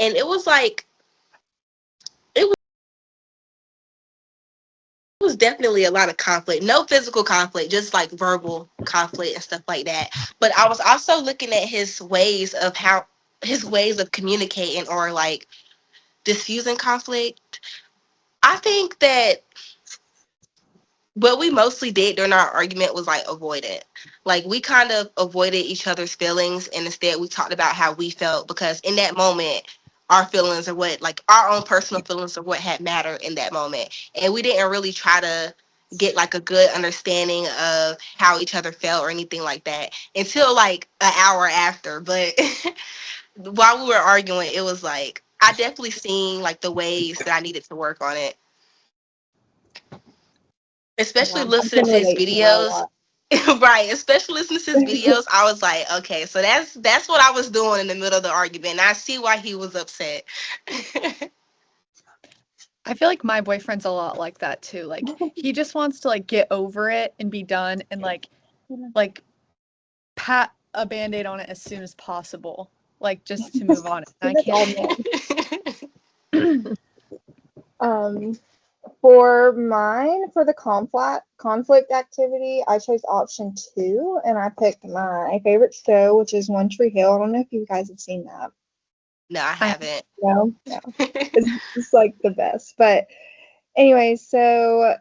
And it was like, it was definitely a lot of conflict. No physical conflict, just like verbal conflict and stuff like that. But I was also looking at his ways of communicating or like diffusing conflict. I think that what we mostly did during our argument was like avoid it. Like we kind of avoided each other's feelings and instead we talked about how we felt because in that moment our feelings are what like our own personal feelings are what had mattered in that moment. And we didn't really try to get like a good understanding of how each other felt or anything like that until like an hour after. But while we were arguing, it was like I definitely seen like the ways that I needed to work on it, especially Yeah, I listening can to his relate to that a videos. lot. Right, especially listening to his videos, I was like, okay, so that's what I was doing in the middle of the argument. And I see why he was upset. I feel like my boyfriend's a lot like that too. Like he just wants to like get over it and be done and like pat a band-aid on it as soon as possible. Like just to move on. And I That's all can't. men. For mine, for the conflict activity, I chose option 2, and I picked my favorite show, which is One Tree Hill. I don't know if you guys have seen that. No, I haven't. No, no, it's like the best. But anyway, so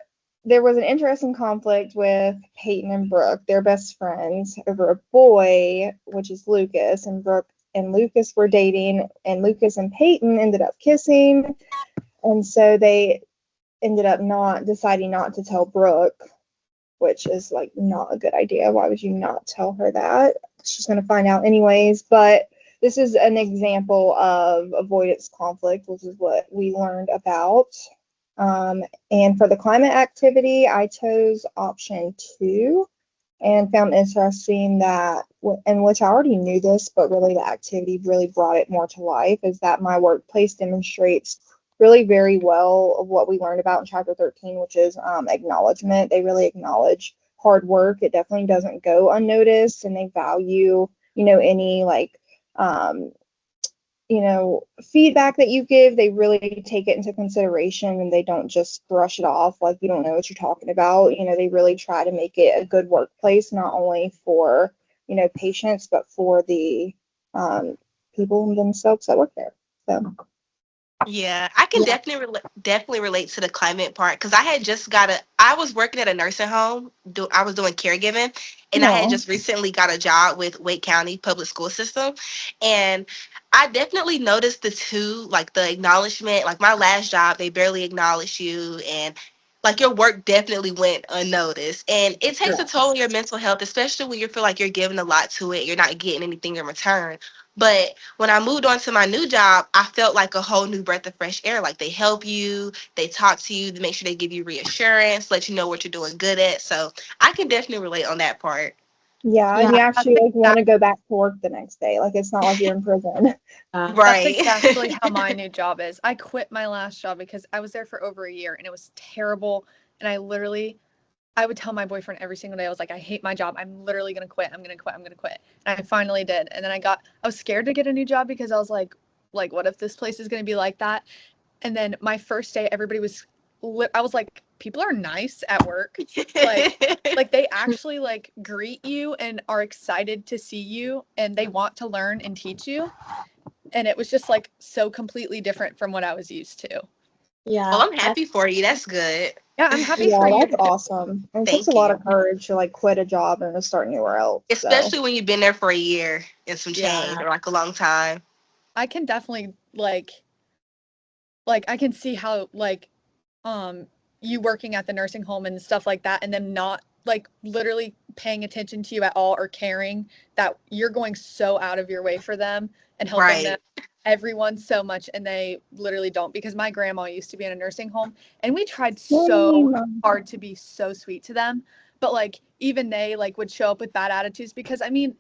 there was an interesting conflict with Peyton and Brooke. They're best friends over a boy, which is Lucas, and Brooke and Lucas were dating, and Lucas and Peyton ended up kissing, and so they ended up not deciding not to tell Brooke, which is like not a good idea. Why would you not tell her that? She's going to find out anyways. But this is an example of avoidance conflict, which is what we learned about. And for the climate activity, I chose option 2 and found interesting that, and which I already knew this, but really the activity really brought it more to life, is that my workplace demonstrates really very well of what we learned about in chapter 13, which is acknowledgement. They really acknowledge hard work. It definitely doesn't go unnoticed, and they value, any like, feedback that you give. They really take it into consideration, and they don't just brush it off like you don't know what you're talking about. They really try to make it a good workplace, not only for, patients, but for the people themselves that work there. So. Yeah, I can definitely relate to the climate part because I was working at a nursing home. I was doing caregiving, and I had No. just recently got a job with Wake County Public School System, and I definitely noticed the two, like the acknowledgement. Like my last job, they barely acknowledged you, and like your work definitely went unnoticed, and it takes a toll on your mental health, especially when you feel like you're giving a lot to it, you're not getting anything in return. But when I moved on to my new job, I felt like a whole new breath of fresh air. Like they help you, they talk to you, they make sure they give you reassurance, let you know what you're doing good at. So I can definitely relate on that part. Yeah, and Yeah, you actually like want to go back to work the next day. Like it's not like you're in prison. that's Right. exactly how my new job is. I quit my last job because I was there for over a year and it was terrible. And I would tell my boyfriend every single day, I was like, I hate my job. I'm literally going to quit. I'm going to quit. I'm going to quit. And I finally did. And then I was scared to get a new job because I was like, what if this place is going to be like that? And then my first day, I was like, people are nice at work. Like they actually like greet you and are excited to see you and they want to learn and teach you. And it was just like so completely different from what I was used to. Yeah. Well, I'm happy for you. That's good. Yeah, I'm happy Yeah, for you. that's awesome. And it takes a Thank lot you. of courage to like quit a job and to start anywhere else. So. Especially when you've been there for a year and some change Yeah. or like a long time. I can definitely like I can see how um you working at the nursing home and stuff like that and them not like literally paying attention to you at all or caring that you're going so out of your way for them and helping them Right. everyone so much and they literally don't because my grandma used to be in a nursing home and we tried so Same. hard to be so sweet to them but like even they like would show up with bad attitudes because I mean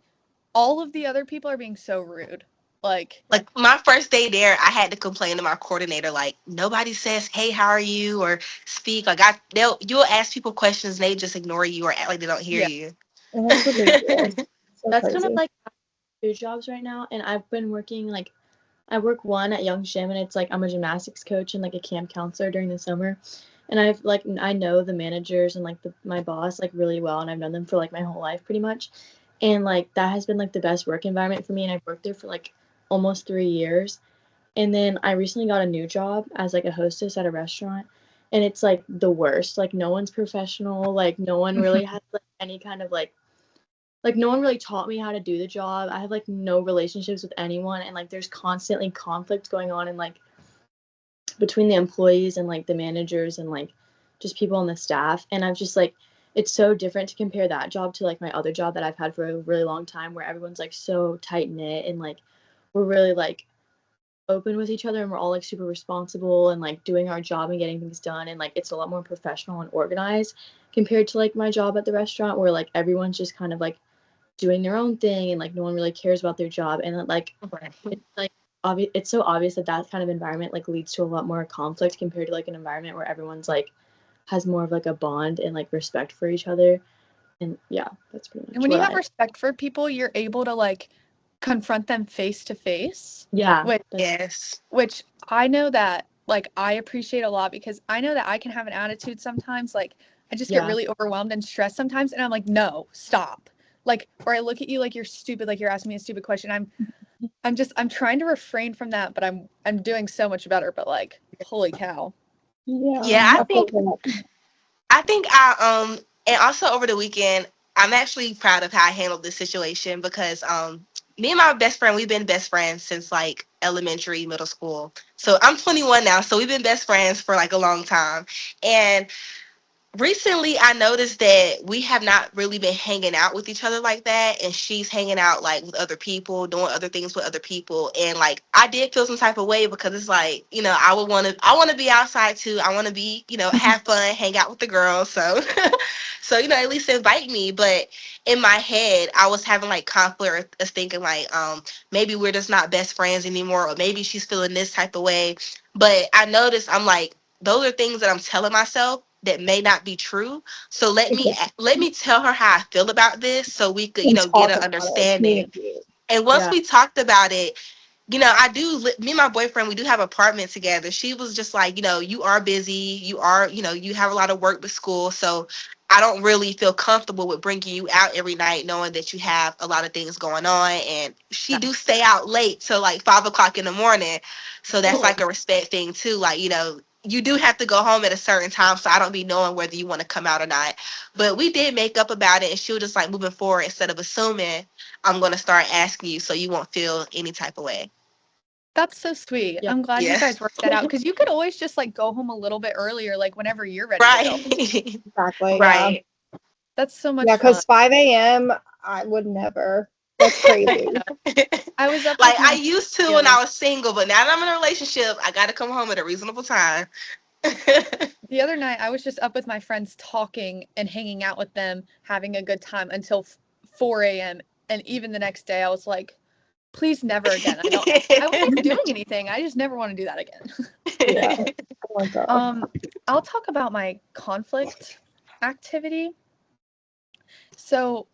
all of the other people are being so rude like Like my first day there, I had to complain to my coordinator, like nobody says, "Hey, how are you?" or speak. Like you'll ask people questions, and they just ignore you or act like they don't hear yeah you. And that's ridiculous. So That's kind of crazy. like two jobs right now, and I've been working like I work one at Young Gym, and it's like I'm a gymnastics coach and like a camp counselor during the summer. And I know the managers and like my boss like really well, and I've known them for like my whole life pretty much. And like that has been like the best work environment for me, and I've worked there for like almost 3 years. And then I recently got a new job as like a hostess at a restaurant, and it's like the worst. Like no one's professional, like no one really has like any kind of like no one really taught me how to do the job. I have like no relationships with anyone, and like there's constantly conflict going on and like between the employees and like the managers and like just people on the staff. And I've just like it's so different to compare that job to like my other job that I've had for a really long time, where everyone's like so tight knit and like we're really like open with each other, and we're all like super responsible and like doing our job and getting things done, and like it's a lot more professional and organized compared to like my job at the restaurant, where like everyone's just kind of like doing their own thing and like no one really cares about their job. And like it's like it's so obvious that that kind of environment like leads to a lot more conflict compared to like an environment where everyone's like has more of like a bond and like respect for each other. And yeah, that's pretty much And when you have respect for people, you're able to like confront them face to face. Yeah. Which I know that like I appreciate a lot, because I know that I can have an attitude sometimes. Like I just get really overwhelmed and stressed sometimes, and I'm like, no, stop. Like, or I look at you like you're stupid, like you're asking me a stupid question. I'm trying to refrain from that, but I'm doing so much better. But like, holy cow. Yeah, I think I and also over the weekend, I'm actually proud of how I handled this situation, because me and my best friend, we've been best friends since like elementary, middle school. So I'm 21 now, so we've been best friends for like a long time. And recently I noticed that we have not really been hanging out with each other like that, and she's hanging out like with other people, doing other things with other people. And like I did feel some type of way, because it's like, I want to be outside too. I want to be, have fun, hang out with the girls. So so at least invite me. But in my head I was having like conflict of thinking like maybe we're just not best friends anymore, or maybe she's feeling this type of way. But I noticed, I'm like, those are things that I'm telling myself that may not be true. So let me tell her how I feel about this, so we could, get an understanding. And once we talked about it, me and my boyfriend, we do have an apartment together. She was just like, you are busy. You are, you have a lot of work with school. So I don't really feel comfortable with bringing you out every night, knowing that you have a lot of things going on. And she do stay out late till like 5 o'clock in the morning. So that's like a respect thing too. Like, you do have to go home at a certain time, so I don't be knowing whether you want to come out or not. But we did make up about it, and she was just like, moving forward, instead of assuming, I'm going to start asking you, so you won't feel any type of way. That's so sweet. Yeah. I'm glad you guys worked that out, because you could always just like go home a little bit earlier, like whenever you're ready to go. Exactly. Right. Yeah. That's so much fun. Yeah, because 5 a.m. I would never. That's crazy. I was up like I used to when I was single, but now that I'm in a relationship, I got to come home at a reasonable time. The other night, I was just up with my friends talking and hanging out with them, having a good time until 4 a.m. And even the next day, I was like, please never again. I wasn't doing anything. I just never want to do that again. Yeah. Oh my God. I'll talk about my conflict activity. So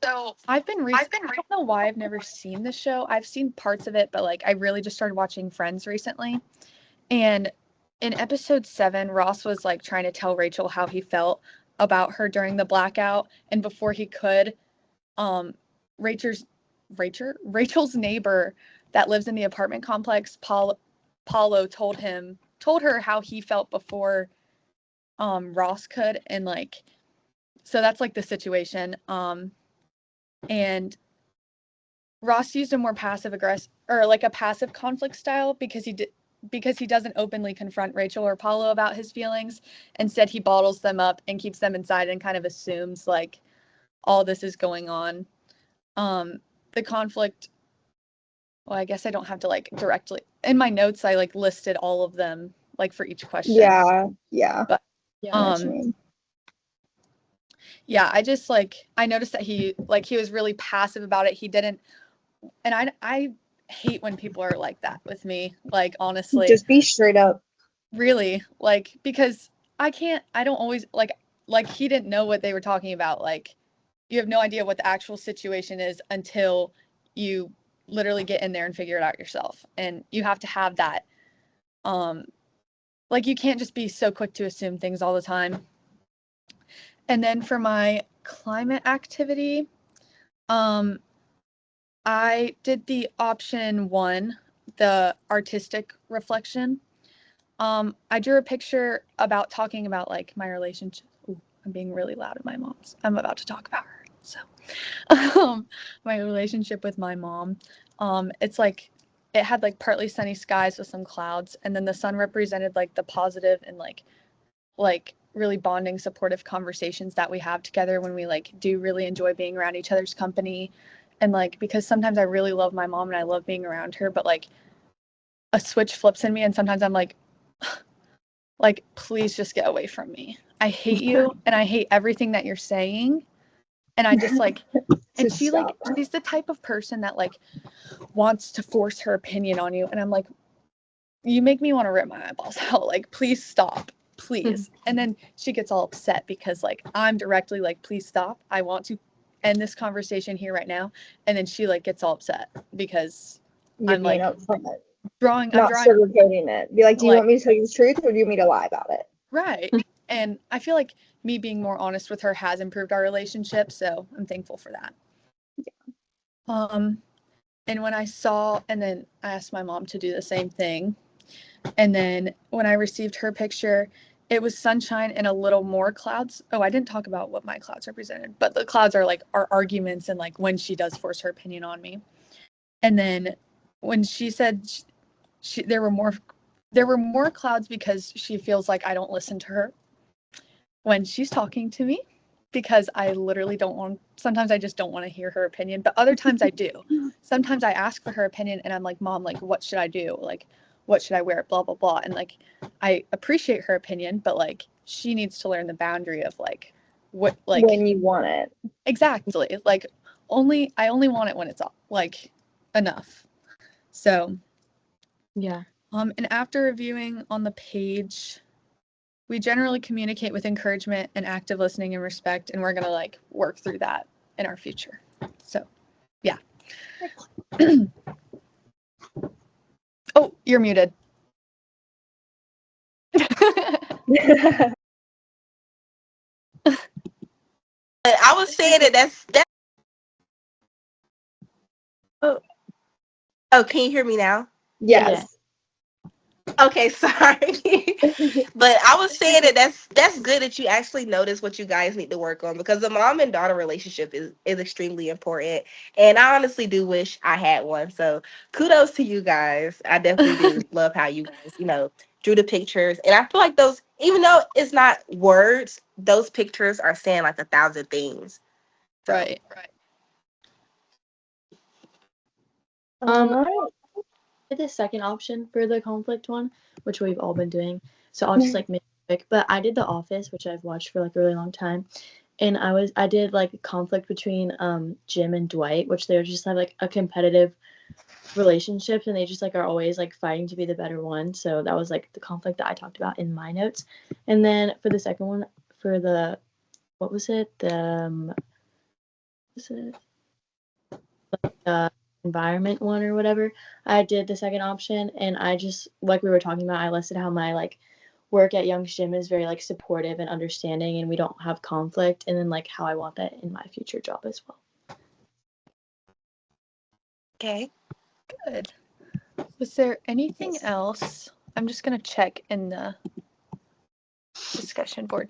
I don't know why I've never seen the show. I've seen parts of it, but like I really just started watching Friends recently. And in episode 7, Ross was like trying to tell Rachel how he felt about her during the blackout. And before he could, Rachel's neighbor that lives in the apartment complex, Paulo, told her how he felt before Ross could. And like, so that's like the situation. And Ross used a more passive aggressive, or like a passive conflict style, because he doesn't openly confront Rachel or Paulo about his feelings. Instead, he bottles them up and keeps them inside and kind of assumes like all this is going on. The conflict, well, I guess I don't have to like directly, in my notes I like listed all of them like for each question. Yeah. But yeah, I just like, I noticed that he was really passive about it. He didn't, and I hate when people are like that with me, like honestly. Just be straight up. Really, like, because I don't always like he didn't know what they were talking about. Like, you have no idea what the actual situation is until you literally get in there and figure it out yourself. And you have to have that, like, you can't just be so quick to assume things all the time. And then for my climate activity, I did the option 1, the artistic reflection. I drew a picture about talking about like my relationship. Ooh, I'm being really loud at my mom's. I'm about to talk about her. So, my relationship with my mom. It's like, it had like partly sunny skies with some clouds, and then the sun represented like the positive and like really bonding, supportive conversations that we have together when we like do really enjoy being around each other's company. And like, because sometimes I really love my mom and I love being around her, but like a switch flips in me and sometimes I'm like, please just get away from me. I hate you and I hate everything that you're saying. And I just like, and she like, she's the type of person that like wants to force her opinion on you. And I'm like, you make me want to rip my eyeballs out. Like, please stop, please. And then she gets all upset because like, I'm directly like, please stop. I want to end this conversation here right now. And then she like gets all upset because I'm like drawing, not sugarcoating it. Be like, do you want me to tell you the truth or do you want me to lie about it? Right. And I feel like me being more honest with her has improved our relationship, so I'm thankful for that. Yeah. And when I saw, and then I asked my mom to do the same thing. And then when I received her picture, it was sunshine and a little more clouds. Oh, I didn't talk about what my clouds represented, but the clouds are like our arguments and like when she does force her opinion on me. And then when she said there were more clouds because she feels like I don't listen to her when she's talking to me, because I literally sometimes I just don't want to hear her opinion, but other times I do. Sometimes I ask for her opinion and I'm like, Mom, like, what should I do? Like, what should I wear? Blah, blah, blah. And like, I appreciate her opinion, but like, she needs to learn the boundary of like, what, like, when you want it. Exactly. Like, I only want it when it's like enough. So, yeah. And after reviewing on the page, we generally communicate with encouragement and active listening and respect, and we're going to like work through that in our future. So, yeah. Oh, you're muted. But I was saying that's oh, can you hear me now? Yes. Okay, sorry. But I was saying that's good that you actually notice what you guys need to work on, because the mom and daughter relationship is extremely important. And I honestly do wish I had one. So kudos to you guys. I definitely do love how you guys, drew the pictures. And I feel like those, even though it's not words, those pictures are saying like 1,000 things. So. Right. The second option for the conflict one, which we've all been doing. So I'll just like make it quick. But I did The Office, which I've watched for like a really long time. And I did like conflict between Jim and Dwight, which they just have like a competitive relationship and they just like are always like fighting to be the better one. So that was like the conflict that I talked about in my notes. And then for the second one, for the what was it? Environment one or whatever, I did the second option, and I just, like we were talking about, I listed how my like work at Young's Gym is very like supportive and understanding and we don't have conflict, and then like how I want that in my future job as well. Okay, good. Was there anything else? I'm just gonna check in the discussion board